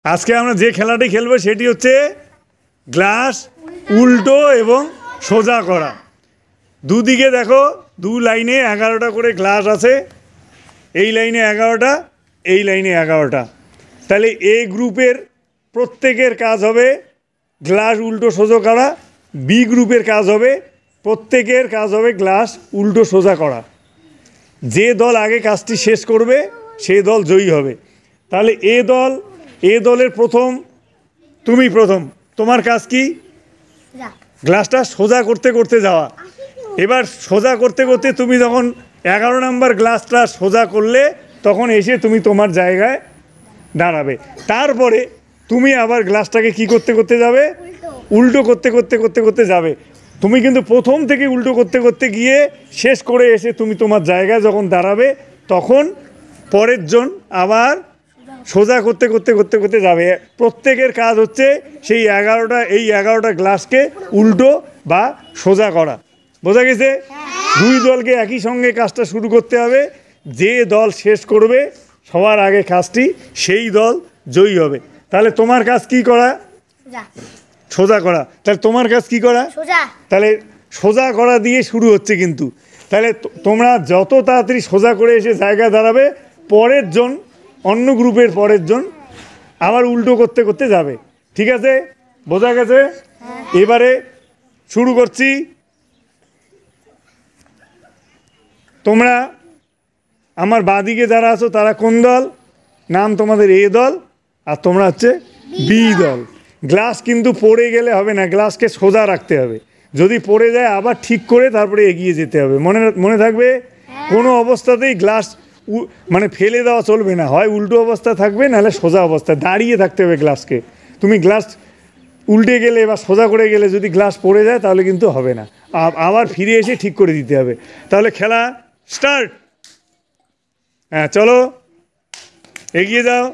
আজকে আমরা যে খেলাটি খেলবো সেটি হচ্ছে গ্লাস উল্টো এবং সোজা করা। দুদিকে দেখো, দু লাইনে 11টা করে গ্লাস আছে। এই লাইনে 11টা, এই লাইনে 11টা। তাহলে এ গ্রুপের প্রত্যেকের কাজ হবে গ্লাস উল্টো সোজা করা, বি গ্রুপের কাজ হবে প্রত্যেকের কাজ হবে গ্লাস উল্টো সোজা করা। যে দল আগে কাজটি শেষ করবে সেই দল জয়ী হবে। তাহলে এ দলের তুমি প্রথম, তোমার কাজ কি? গ্লাসটা সোজা করতে করতে যাওয়া। এবার সোজা করতে করতে তুমি যখন 11 নম্বর গ্লাসটা সোজা করলে তখন এসে তুমি তোমার জায়গায় দাঁড়াবে। তারপরে তুমি আবার গ্লাসটাকে কি করতে করতে যাবে? উল্টো করতে করতে করতে করতে যাবে। তুমি কিন্তু প্রথম থেকে উল্টো করতে করতে গিয়ে শেষ করে এসে তুমি তোমার জায়গায় যখন দাঁড়াবে তখন পরের জন আবার সোজা করতে করতে করতে করতে যাবে। প্রত্যেকের কাজ হচ্ছে সেই 11টা গ্লাসকে উল্টো বা সোজা করা। বোঝা গেছে? দুই দলকে একই সঙ্গে কাজটা শুরু করতে হবে। যে দল শেষ করবে সবার আগে কাজটি সেই দল জয়ী হবে। তাহলে তোমার কাজ কি করা? সোজা করা। তাহলে তোমার কাজ কি করা? তাহলে সোজা করা দিয়ে শুরু হচ্ছে কিন্তু। তাহলে তোমরা যত তাড়াতাড়ি সোজা করে এসে জায়গায় দাঁড়াবে পরের জন, অন্য গ্রুপের পরের জন আবার উল্টো করতে করতে যাবে। ঠিক আছে? বোঝা গেছে? এবারে শুরু করছি। তোমরা আমার বাঁদিকে যারা আছো তারা কোন দল? নাম তোমাদের এ দল, আর তোমরা হচ্ছে বি দল। গ্লাস কিন্তু পড়ে গেলে হবে না, গ্লাসকে সোজা রাখতে হবে। যদি পড়ে যায় আবার ঠিক করে তারপরে এগিয়ে যেতে হবে। মনে থাকবে? কোনো অবস্থাতেই গ্লাস মানে ফেলে দেওয়া চলবে না। হয় উল্টো অবস্থা থাকবে, নাহলে সোজা অবস্থা দাঁড়িয়ে থাকতে হবে গ্লাসকে। তুমি গ্লাস উল্টে গেলে বা সোজা করে গেলে যদি গ্লাস পড়ে যায় তাহলে কিন্তু হবে না, আবার ফিরে এসে ঠিক করে দিতে হবে। তাহলে খেলা স্টার্ট। হ্যাঁ, চলো এগিয়ে যাও।